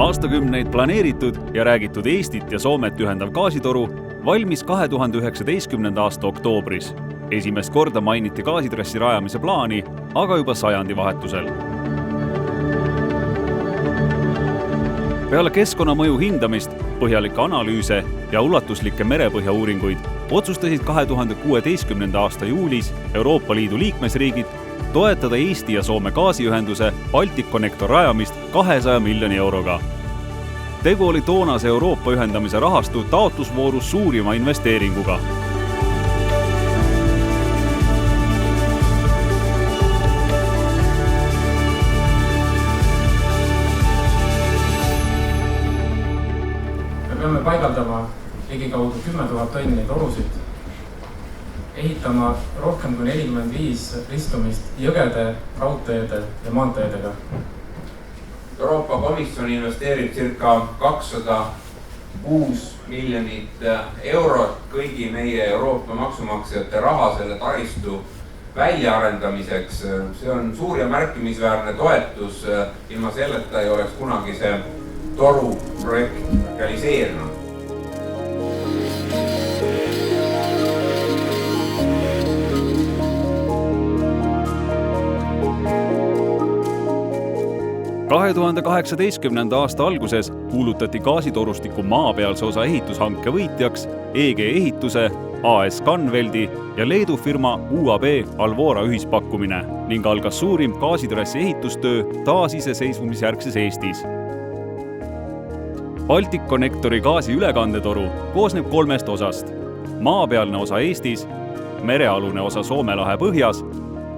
Aastakümneid planeeritud ja räägitud Eestit ja Soomet ühendav gaasitoru valmis 2019. aasta oktoobris. Esimest korda mainiti gaasitrassi rajamise plaani, aga juba sajandivahetusel. Peale keskkonnamõju hindamist, põhjalikke analüüse ja ulatuslikke merepõhja uuringuid otsustasid 2016. aasta juulis Euroopa Liidu liikmesriigid toetada Eesti ja Soome gaasiühenduse Balticconnector rajamist 200 miljoni euroga. Tegu oli toonase Euroopa ühendamise rahastu taotlusvoorus suurima investeeringuga. Me peame paigaldama ligikaudu 10 000 tonni torusid, ehitama rohkem kui 45 ristumist jõgede, raudteede ja maanteedega. Euroopa Komisjon investeerib circa 206 miljonit eurot kõigi meie Euroopa maksumaksjate raha selle taristu väljaarendamiseks. See on suur ja märkimisväärne toetus. Ilma selleta ei oleks kunagi see toru projekt realiseerinud. – 2018. aasta alguses kuulutati gaasitorustiku maapealse osa ehitushanke võitjaks EG Ehituse, AS Scanveldi ja Leedu firma UAB Alvora ühispakkumine ning algas suurim gaasitrassi ehitustöö taasiseseisvumisjärgses Eestis. Balticconnectori gaasi ülekandetoru koosneb 3 osast. Maapealne osa Eestis, merealune osa Soome lahe põhjas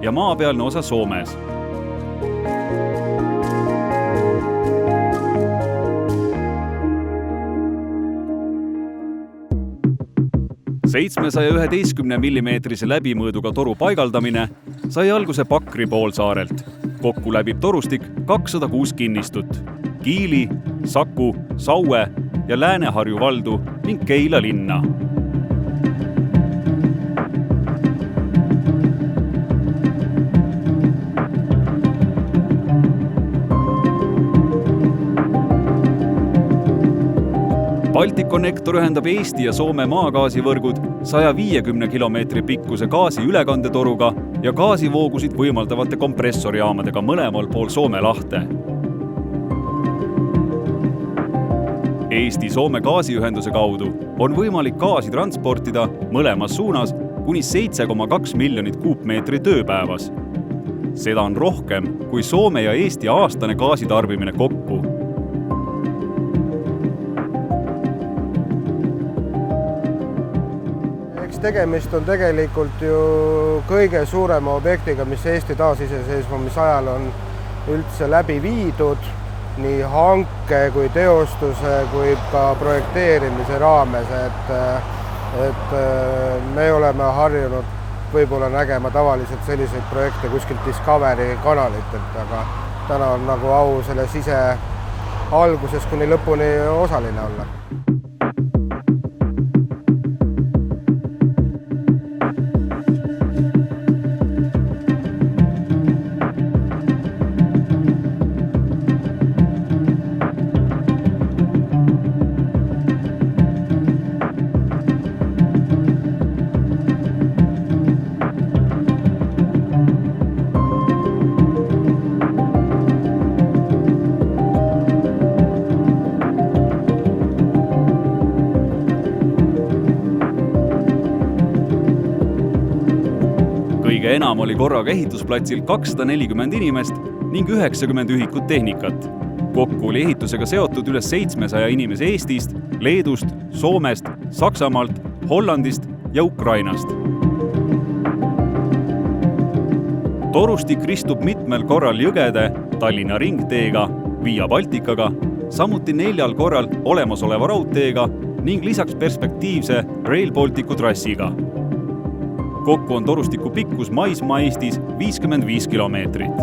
ja maapealne osa Soomes. $711 läbimõõduga toru paigaldamine sai alguse Pakri poolsaarelt. Kokku läbib torustik 206 kinnistut. Kiili, Saku, Saue ja Lääne-Harju valdu ning Keila linna. Balticconnector ühendab Eesti ja Soome maagaasivõrgud 150 kilomeetri pikkuse gaasi ülekandetoruga ja gaasivoogusid võimaldavate kompressorjaamadega mõlemal pool Soome lahte. Eesti-Soome gaasiühenduse kaudu on võimalik gaasi transportida mõlemas suunas kuni 7,2 miljonit kuupmeetri tööpäevas. Seda on rohkem kui Soome ja Eesti aastane gaasitarbimine kokku. Tegemist on tegelikult ju kõige suurema objektiga, mis Eesti taasiseseisvumise ajal on üldse läbi viidud, nii hanke kui teostuse kui ka projekteerimise raames, et me oleme harjunud võib-olla nägema tavaliselt selliseid projekte kuskilt Discovery kanalitelt, aga täna on nagu au selles ise alguses kuni lõpuni osaline olla. Kõige enam oli korraga ehitusplatsil 240 inimest ning 90 ühikut tehnikat. Kokku oli ehitusega seotud üle 700 inimese Eestist, Leedust, Soomest, Saksamaalt, Hollandist ja Ukrainast. Torustik ristub mitmel korral jõgede, Tallinna ringteega, Via Balticaga, samuti 4 korral olemasoleva raudteega ning lisaks perspektiivse Rail Balticu trassiga. Kokku on torustiku pikkus maismaa Eestis 55 kilomeetrit.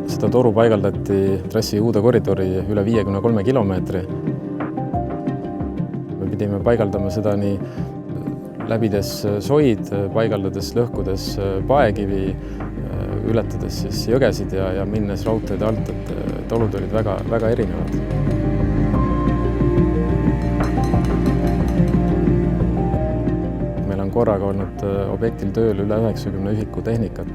Seda toru paigaldati trassi uude koridori üle 53 kilomeetri. Me pidime paigaldama seda nii läbides soid, paigaldades, lõhkudes paekivi, ületades siis jõgesid ja minnes raudteede alt, et olud olid väga erinevad. Meil on korraga olnud objektil tööl üle 90 ühiku tehnikat.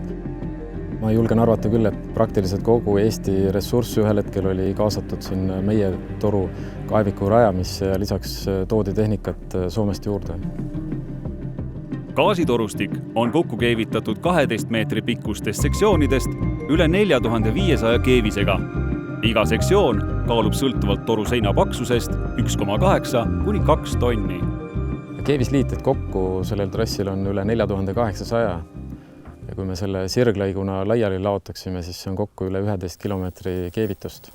Ma julgen arvata küll, et praktiliselt kogu Eesti ressurss ühel hetkel oli kaasatud siin meie toru kaeviku rajamisse ja lisaks toodi tehnikat Soomest juurde. Gaasitorustik on kokku keevitatud 12 meetri pikkustest sektsioonidest üle 4500 keevisega. Iga sektsioon kaalub sõltuvalt toru seina paksusest 1,8 kuni 2 tonni. Keevisliited kokku sellel trassil on üle 4800 ja kui me selle sirglõiguna laiali laotaksime, siis see on kokku üle 11 kilomeetri keevitust.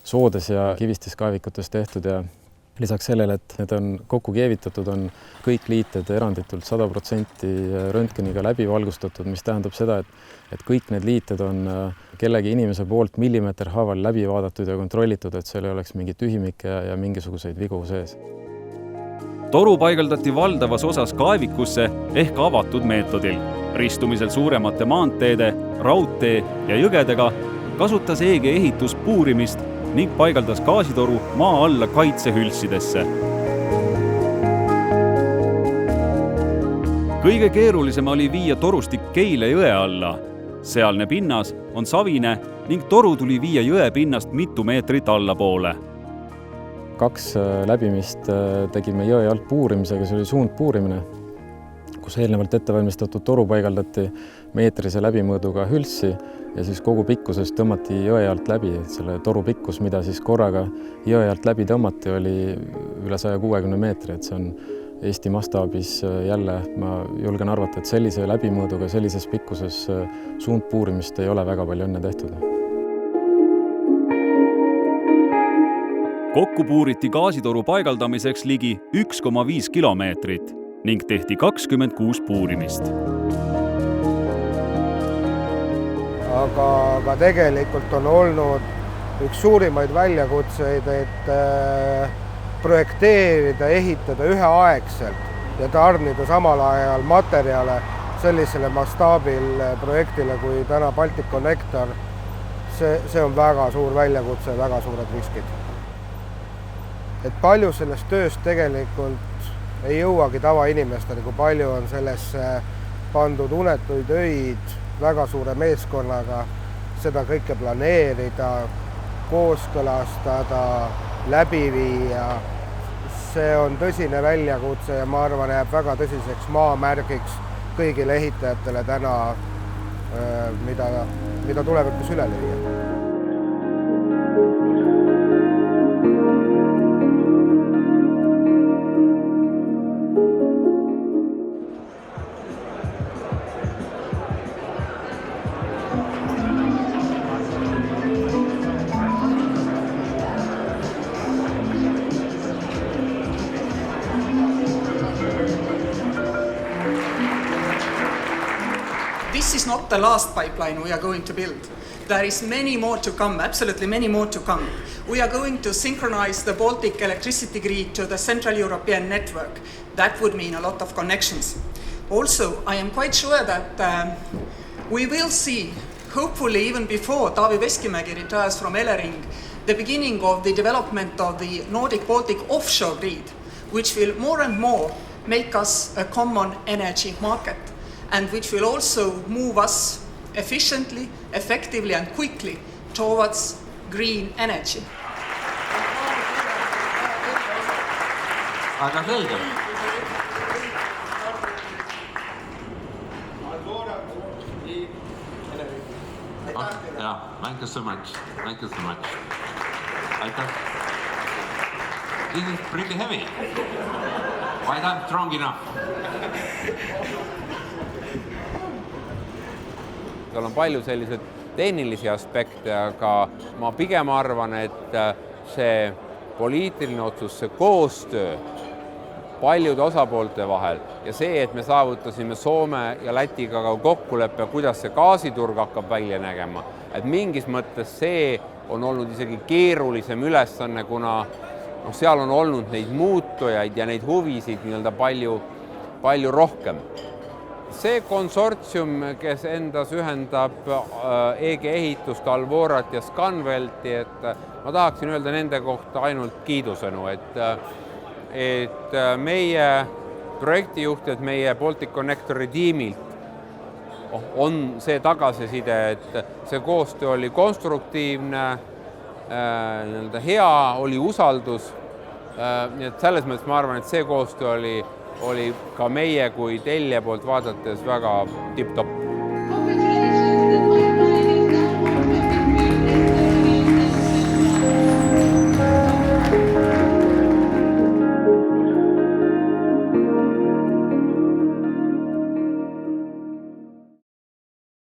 Soodes ja kivistes kaevikutes tehtud ja lisaks sellele, et need on kokku keevitatud, on kõik liited eranditult 100% röntgeniga läbi valgustatud, mis tähendab seda, et kõik need liited on kellegi inimese poolt millimeeter haaval läbi vaadatud ja kontrollitud, et seal ei oleks mingit tühimikke ja mingisuguseid vigu sees. Toru paigaldati valdavas osas kaevikusse ehk avatud meetodil. Ristumisel suuremate maanteede, raudtee ja jõgedega kasutas EG ehitus puurimist ning paigaldas gaasitoru maa alla kaitsehülsidesse. Kõige keerulisem oli viia torustik Keile jõe alla. Sealne pinnas on savine ning toru tuli viia jõe pinnast mitu meetrit allapoole. 2 läbimist tegime jõe alt puurimisega, see oli suundpuurimine, kus eelnevalt ettevalmistatud toru paigaldati meetrise läbimõõduga hülsi ja siis kogu pikkusest tõmmati jõe alt läbi. Selle toru pikkus, mida siis korraga jõe alt läbi tõmmati, oli üle 160 meetri, et see on Eesti mastaabis jälle, ma julgen arvata, et sellise läbimõõduga, sellises pikkuses suundpuurimist ei ole väga palju enne tehtud. Kokku puuriti gaasitoru paigaldamiseks ligi 1,5 kilomeetrit ning tehti 26 puurimist. Aga tegelikult on olnud üks suurimaid väljakutseid, et projekteerida, ehitada üheaegselt ja tarnida samal ajal materjale sellisele mastaabil projektile kui täna Balticconnector. See on väga suur väljakutse, väga suured riskid. Et palju sellest tööst tegelikult ei jõuagi tavainimestele, kui palju on sellesse pandud unetuid öid väga suure meeskonnaga, seda kõike planeerida, kooskõlastada, läbi viia. See on tõsine väljakutse ja ma arvan, jääb väga tõsiseks maamärgiks kõigile ehitajatele täna, mida tulevikus üle lüüa. This is not the last pipeline we are going to build. There is many more to come, absolutely many more to come. We are going to synchronize the Baltic electricity grid to the Central European network. That would mean a lot of connections. Also, I am quite sure that we will see, hopefully even before Taavi Veskimägi retires from Elering, the beginning of the development of the Nordic-Baltic offshore grid, which will more and more make us a common energy market, and which will also move us efficiently, effectively and quickly towards green energy. Aga selge. Yeah, thank you so much. Thank you so much. This is pretty heavy. But I'm strong enough. Seal on palju selliseid tehnilisi aspekte, aga ma pigem arvan, et see poliitiline otsus, see koostöö paljude osapoolte vahel ja see, et me saavutasime Soome ja Lätiga ka kokkuleppe, kuidas see gaasiturg hakkab välja nägema, et mingis mõttes see on olnud isegi keerulisem ülesanne, kuna seal on olnud neid muutujaid ja neid huvisid nii-öelda palju rohkem. See konsortsium, kes endas ühendab EG ehitust, Alvorat ja Scanvelti, et ma tahaksin öelda nende kohta ainult kiidusõnu, et meie projektijuhtid meie Balticconnectori tiimilt on see tagasiside, et see koostöö oli konstruktiivne, hea, oli usaldus. Nii et selles mõttes ma arvan, et see koostöö oli ka meie kui tellija poolt vaadates väga tipp-topp.